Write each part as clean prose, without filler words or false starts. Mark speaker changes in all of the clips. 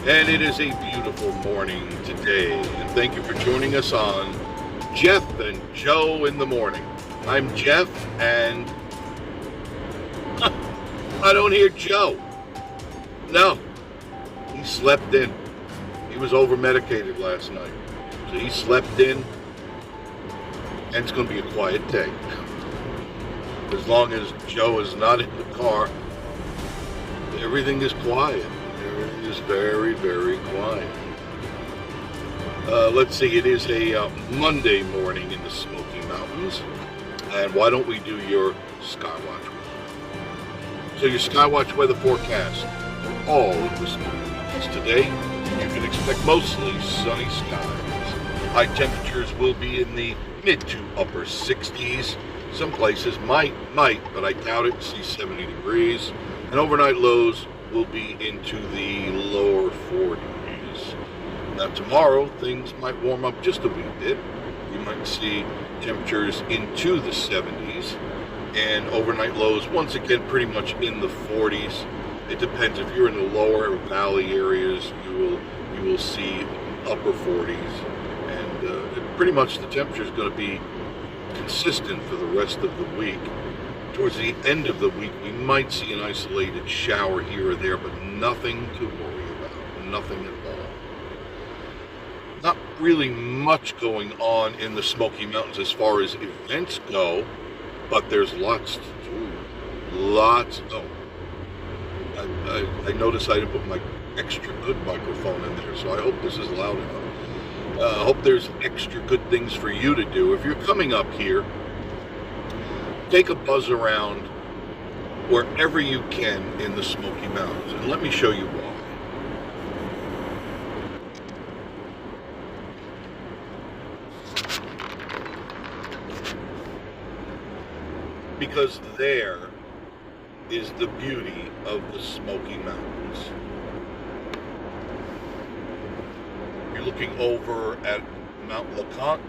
Speaker 1: And it is a beautiful morning today. And thank you for joining us on Jeff and Joe in the Morning. I'm Jeff, and I don't hear Joe. No, he slept in. He was over-medicated last night. So he slept in, and it's going to be a quiet day. As long as Joe is not in the car, everything is quiet. Everything is very, very quiet. Let's see, it is a Monday morning in the Smoky Mountains. And why don't we do your Skywatch? So your Skywatch weather forecast for all of the Smoky Mountains. Today, you can expect mostly sunny skies. High temperatures will be in the mid to upper 60s. Some places might, but I doubt it, see 70 degrees. And overnight lows will be into the lower 40s. Now tomorrow, things might warm up just a wee bit. You might see temperatures into the 70s and overnight lows once again pretty much in the 40s. It depends. If you're in the lower valley areas, you will see upper 40s, and pretty much the temperature is going to be consistent for the rest of the week. Towards the end of the week, we might see an isolated shower here or there, but nothing to worry about. Nothing at all. Not really much going on in the Smoky Mountains as far as events go, but there's lots to do. Lots. Oh, I noticed I didn't put my extra good microphone in there, so I hope this is loud enough. I hope there's extra good things for you to do. If you're coming up here, take a buzz around wherever you can in the Smoky Mountains, and let me show you why. Because there is the beauty of the Smoky Mountains. You're looking over at Mount LeConte.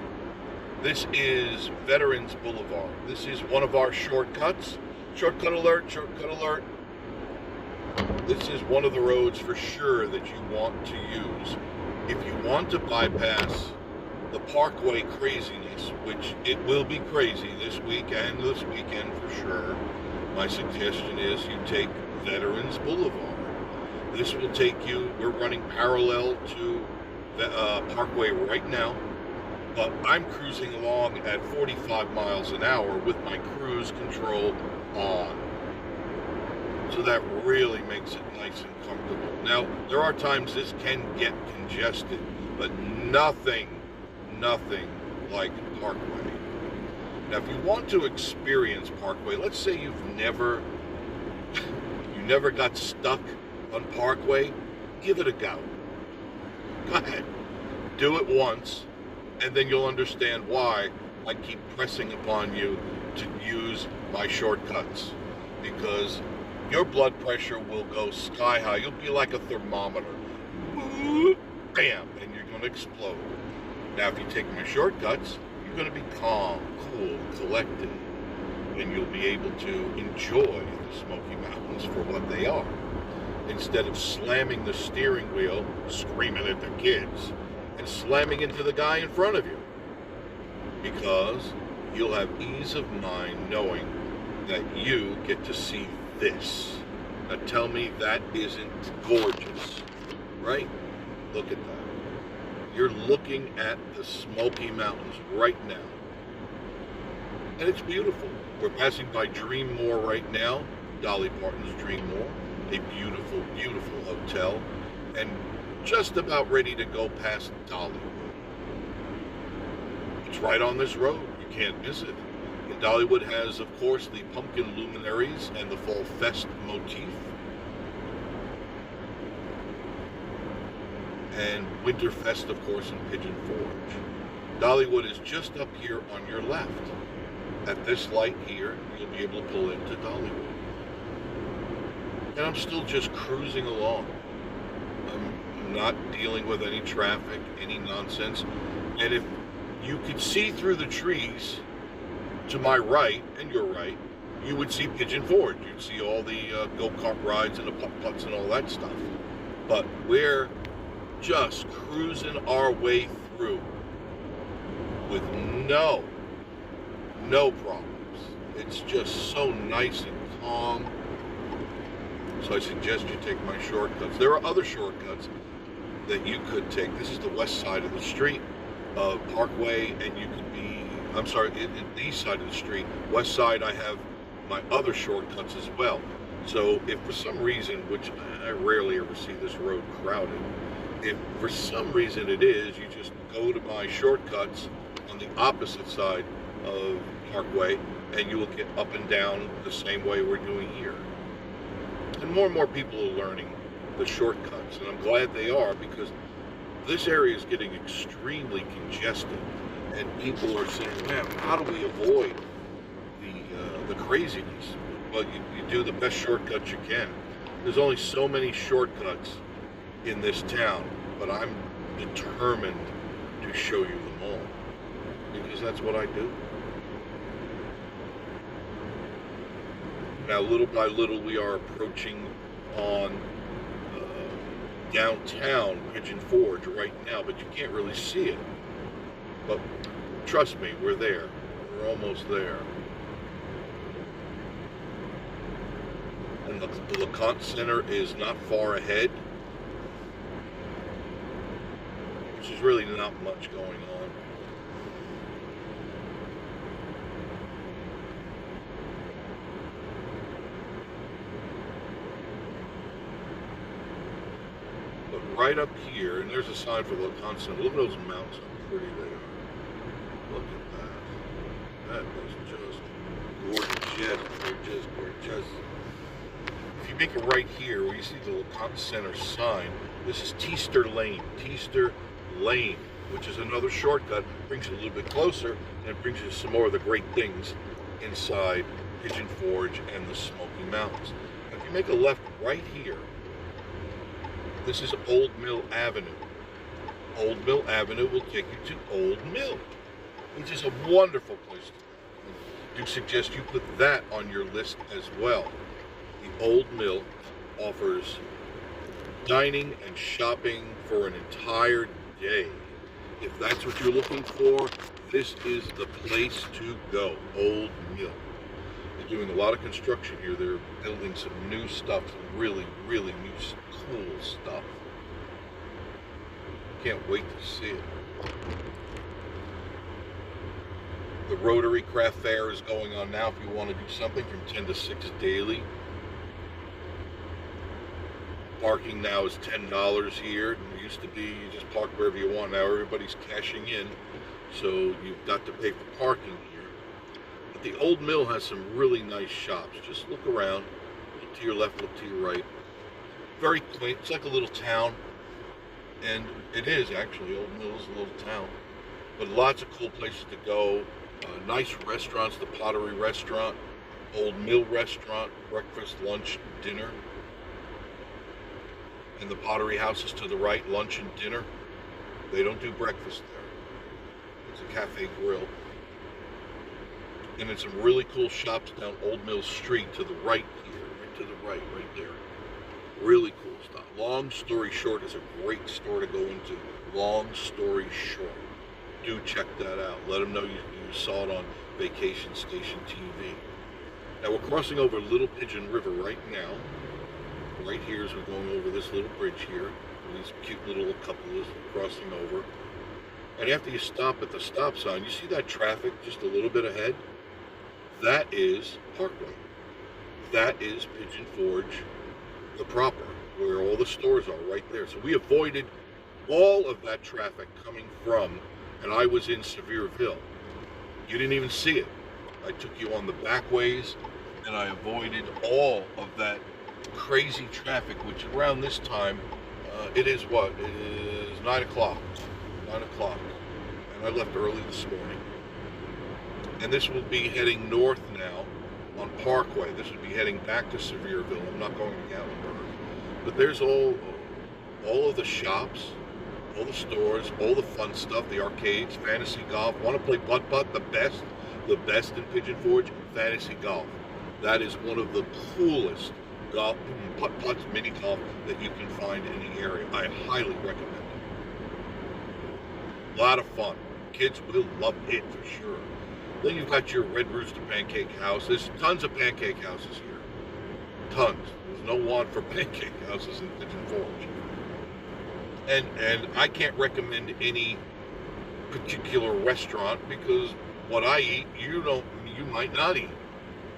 Speaker 1: This is Veterans Boulevard. This is one of our shortcuts. Shortcut alert, shortcut alert. This is one of the roads for sure that you want to use. If you want to bypass the Parkway craziness, which it will be crazy this week and this weekend for sure, my suggestion is you take Veterans Boulevard. This will take you, we're running parallel to the Parkway right now, but I'm cruising along at 45 miles an hour with my cruise control on. So that really makes it nice and comfortable. Now, there are times this can get congested, but nothing like Parkway. Now, if you want to experience Parkway, let's say you never got stuck on Parkway, give it a go. Go ahead, do it once, and then you'll understand why I keep pressing upon you to use my shortcuts, because your blood pressure will go sky high. You'll be like a thermometer. Bam, and you're going to explode. Now, if you take my shortcuts, you're going to be calm, cool, collected, and you'll be able to enjoy the Smoky Mountains for what they are, instead of slamming the steering wheel, screaming at the kids, and slamming into the guy in front of you. Because you'll have ease of mind knowing that you get to see this. Now tell me that isn't gorgeous, right? Look at that. You're looking at the Smoky Mountains right now. And it's beautiful. We're passing by Dreammore right now, Dolly Parton's Dreammore, a beautiful, beautiful hotel, and just about ready to go past Dollywood. It's right on this road. You can't miss it. And Dollywood has, of course, the pumpkin luminaries and the Fall Fest motif. And Winterfest, of course, in Pigeon Forge. Dollywood is just up here on your left. At this light here, you'll be able to pull into Dollywood. And I'm still just cruising along. I'm not dealing with any traffic, any nonsense. And if you could see through the trees to my right and your right, you would see Pigeon Forge. You'd see all the go-kart rides and the putt-putts and all that stuff. But where just cruising our way through with no problems. It's just so nice and calm. So I suggest you take my shortcuts. There are other shortcuts that you could take. This is the west side of the street of Parkway, and you could be, I'm sorry, in the east side of the street. West side, I have my other shortcuts as well. So if for some reason, which I rarely ever see this road crowded, if for some reason it is, you just go to my shortcuts on the opposite side of Parkway, and you will get up and down the same way we're doing here. And more people are learning the shortcuts, and I'm glad they are, because this area is getting extremely congested, and people are saying, man, how do we avoid the craziness? Well, you do the best shortcuts you can. There's only so many shortcuts in this town, but I'm determined to show you them all, because that's what I do. Now, little by little, we are approaching on downtown Pigeon Forge right now, but you can't really see it. But trust me, we're there. We're almost there. And the LeConte Center is not far ahead, which is really not much going on. But right up here, and there's a sign for LeConte Center. Look at those mountains, how pretty they are. Look at that. That is just gorgeous. If you make it right here, where you see the LeConte Center sign, this is Teaster Lane, which is another shortcut. Brings you a little bit closer, and it brings you some more of the great things inside Pigeon Forge and the Smoky Mountains. If you make a left right here, this is Old Mill Avenue. Old Mill Avenue will take you to Old Mill, which is a wonderful place to go. I do suggest you put that on your list as well. The Old Mill offers dining and shopping for an entire day. If that's what you're looking for, this is the place to go, Old Mill. They're doing a lot of construction here. They're building some new stuff, some really new, cool stuff. Can't wait to see it. The Rotary Craft Fair is going on now if you want to do something from 10 to 6 daily. Parking now is $10 here. It used to be you just park wherever you want. Now everybody's cashing in, so you've got to pay for parking here. But the Old Mill has some really nice shops. Just look around. Look to your left, look to your right. Very quaint. It's like a little town. And it is actually. Old Mill is a little town. But lots of cool places to go. Nice restaurants. The Pottery Restaurant, Old Mill Restaurant, breakfast, lunch, dinner. And the Pottery House is to the right, lunch and dinner. They don't do breakfast there. It's a cafe grill. And then some really cool shops down Old Mill Street to the right here, right to the right, right there. Really cool stuff. Long Story Short is a great store to go into. Long Story Short. Do check that out. Let them know you saw it on Vacation Station TV. Now we're crossing over Little Pigeon River right now. Right here as we're going over this little bridge here. These cute little couples crossing over. And after you stop at the stop sign, you see that traffic just a little bit ahead? That is Parkway. That is Pigeon Forge, the proper, where all the stores are right there. So we avoided all of that traffic coming from, and I was in Sevierville. You didn't even see it. I took you on the back ways, and I avoided all of that crazy traffic, which around this time, it is what? It is 9 o'clock. 9 o'clock. And I left early this morning. And this will be heading north now on Parkway. This would be heading back to Sevierville. I'm not going to Gatlinburg. But there's all of the shops, all the stores, all the fun stuff, the arcades, fantasy golf. Want to play putt-putt? The best in Pigeon Forge? Fantasy golf. That is one of the coolest golf, putt-putts, mini golf that you can find in the area. I highly recommend it. A lot of fun. Kids will love it for sure. Then you've got your Red Rooster Pancake House. There's tons of pancake houses here. Tons. There's no want for pancake houses in Pigeon Forge. And I can't recommend any particular restaurant because what I eat, you might not eat.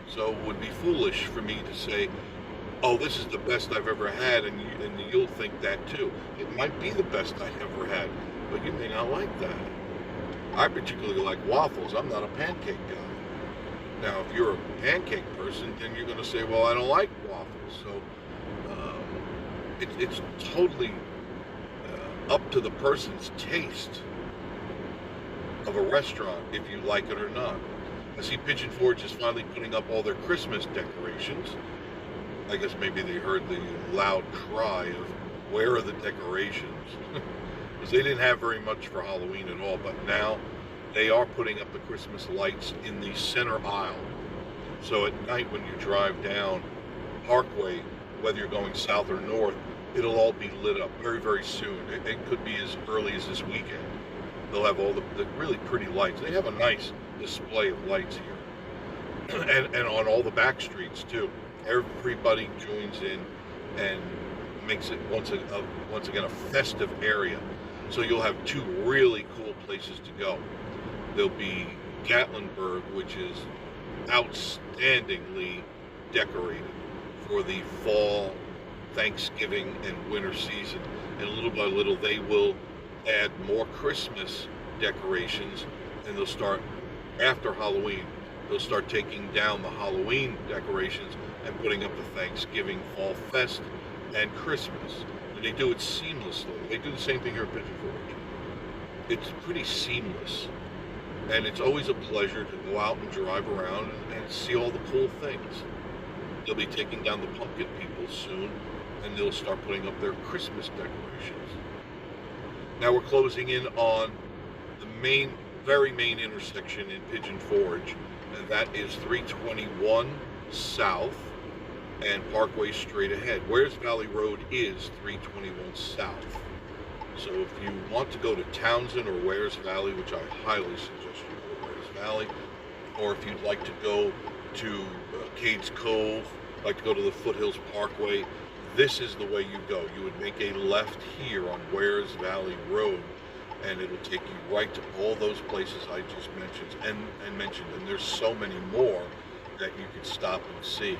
Speaker 1: So it would be foolish for me to say, oh, this is the best I've ever had, and you'll think that too. It might be the best I've ever had, but you may not like that. I particularly like waffles. I'm not a pancake guy. Now, if you're a pancake person, then you're going to say, well, I don't like waffles. So it's totally up to the person's taste of a restaurant if you like it or not. I see Pigeon Forge is finally putting up all their Christmas decorations. I guess maybe they heard the loud cry of, where are the decorations? Because they didn't have very much for Halloween at all, but now they are putting up the Christmas lights in the center aisle. So at night when you drive down Parkway, whether you're going south or north, it'll all be lit up very, very soon. It could be as early as this weekend. They'll have all the really pretty lights. They have a nice display of lights here. and on all the back streets too. Everybody joins in and makes it once again a festive area. So you'll have two really cool places to go. There'll be Gatlinburg, which is outstandingly decorated for the fall, Thanksgiving, and winter season. And little by little, they will add more Christmas decorations, and they'll start after Halloween. They'll start taking down the Halloween decorations and putting up the Thanksgiving, Fall Fest, and Christmas. And they do it seamlessly. They do the same thing here at Pigeon Forge. It's pretty seamless. And it's always a pleasure to go out and drive around and see all the cool things. They'll be taking down the pumpkin people soon, and they'll start putting up their Christmas decorations. Now we're closing in on the very main intersection in Pigeon Forge, and that is 321 South and Parkway straight ahead. Wares Valley Road is 321 South. So if you want to go to Townsend or Wares Valley, which I highly suggest you go to Wares Valley, or if you'd like to go to Cades Cove, like to go to the Foothills Parkway, this is the way you go. You would make a left here on Wares Valley Road, and it'll take you right to all those places I just mentioned, and there's so many more that you could stop and see.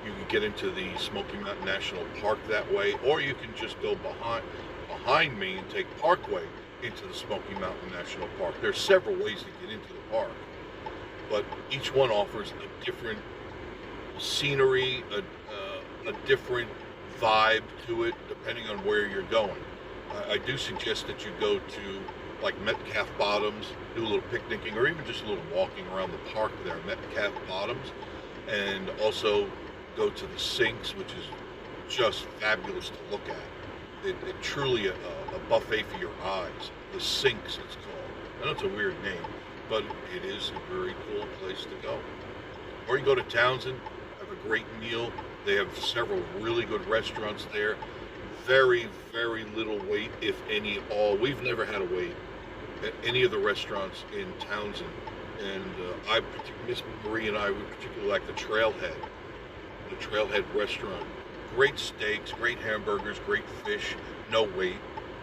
Speaker 1: You can get into the Smoky Mountain National Park that way, or you can just go behind me and take Parkway into the Smoky Mountain National Park. There's several ways to get into the park, but each one offers a different scenery, a different vibe to it, depending on where you're going. I do suggest that you go to like Metcalf Bottoms, do a little picnicking, or even just a little walking around the park there, Metcalf Bottoms, and also go to the Sinks, which is just fabulous to look at. It truly a buffet for your eyes. The Sinks, it's called. I know it's a weird name, but it is a very cool place to go. Or you go to Townsend, have a great meal. They have several really good restaurants there. Very, very little wait, if any at all. We've never had a wait at any of the restaurants in Townsend. And Miss Marie and I would particularly like the Trailhead restaurant. Great steaks, great hamburgers, great fish, no wait.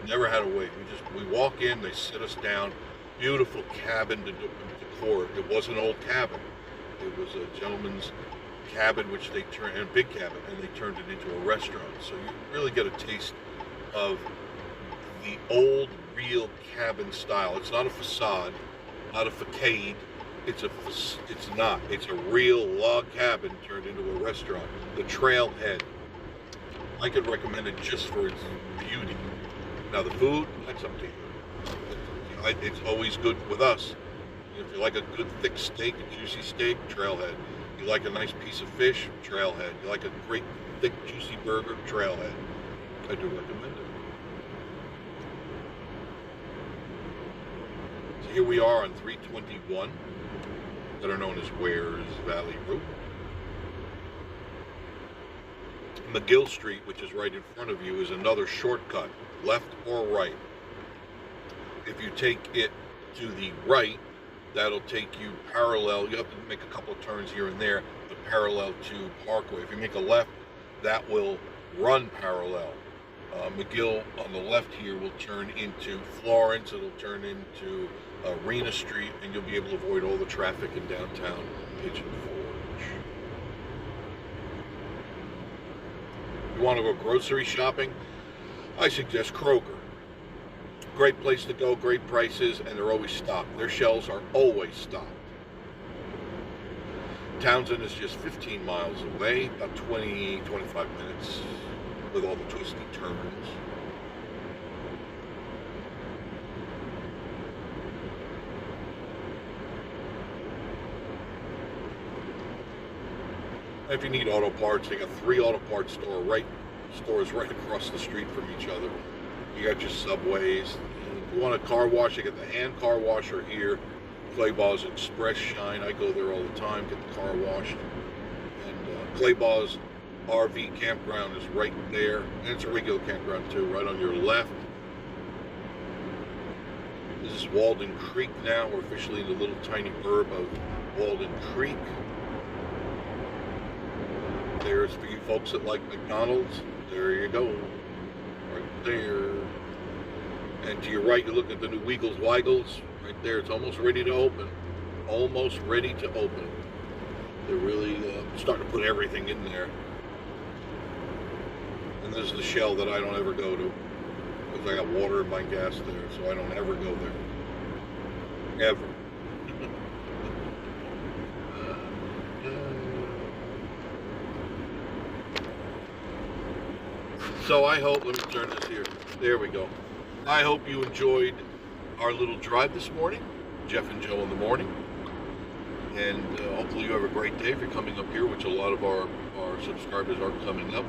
Speaker 1: Never had a wait. We walk in, they sit us down. Beautiful cabin decor. It was an old cabin. It was a gentleman's cabin, which they turned, a big cabin, and they turned it into a restaurant. So you really get a taste of the old, real cabin style. It's not a facade, not a facade. It's not. It's a real log cabin turned into a restaurant. The Trailhead. I could recommend it just for its beauty. Now the food, that's up to you. It's always good with us. If you like a good thick steak, a juicy steak, Trailhead. You like a nice piece of fish, Trailhead. You like a great thick juicy burger, Trailhead. I do recommend it. So here we are on 321, that are known as Wares Valley Road. McGill Street, which is right in front of you, is another shortcut, left or right. If you take it to the right, that'll take you parallel. You have to make a couple of turns here and there, but parallel to Parkway. If you make a left, that will run parallel. McGill on the left here will turn into Florence. It'll turn into Arena Street, and you'll be able to avoid all the traffic in downtown Pigeon Forge. You want to go grocery shopping? I suggest Kroger. Great place to go, great prices, and they're always stocked. Their shelves are always stocked. Townsend is just 15 miles away, about 20-25 minutes with all the twists and turns. If you need auto parts, they got 3 auto parts stores right across the street from each other. You got your Subways. If you want a car wash, you got the hand car washer here. Claybaugh's Express Shine. I go there all the time, get the car washed. And Claybaugh's RV campground is right there. And it's a regular campground too, right on your left. This is Walden Creek now. We're officially in the little tiny burb of Walden Creek. There's for you folks that like McDonald's. There you go. Right there. And to your right, you look at the new Wiggles Waggles. Right there, it's almost ready to open. Almost ready to open. They're really starting to put everything in there. And this is the Shell that I don't ever go to, because I got water in my gas there, so I don't ever go there. Ever. So I hope, let me turn this here. There we go. I hope you enjoyed our little drive this morning, Jeff and Joe in the morning. And hopefully you have a great day if you're coming up here, which a lot of our subscribers are coming up.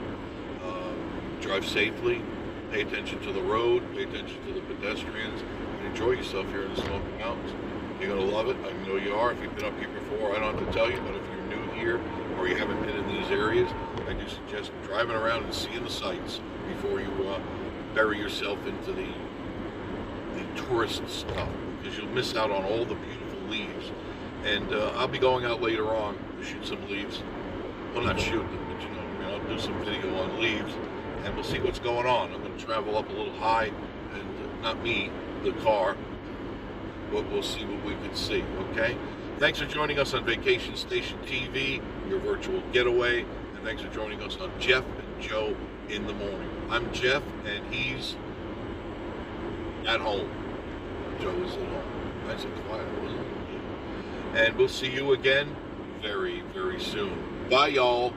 Speaker 1: Drive safely, pay attention to the road, pay attention to the pedestrians, and enjoy yourself here in the Smoky Mountains. You're going to love it. I know you are. If you've been up here before, I don't have to tell you, but if you're new here or you haven't been in these areas, I do suggest driving around and seeing the sights before you bury yourself into the tourist stuff, because you'll miss out on all the beautiful leaves. And I'll be going out later on to shoot some leaves. Well, not shoot them, but you know, I mean, I'll do some video on leaves, and we'll see what's going on. I'm going to travel up a little high, and not me, the car, but we'll see what we can see, okay? Thanks for joining us on Vacation Station TV, your virtual getaway, and thanks for joining us on Jeff and Joe in the morning. I'm Jeff, and he's at home. Joe is at home. Nice and quiet, wasn't it? And we'll see you again very, very soon. Bye, y'all.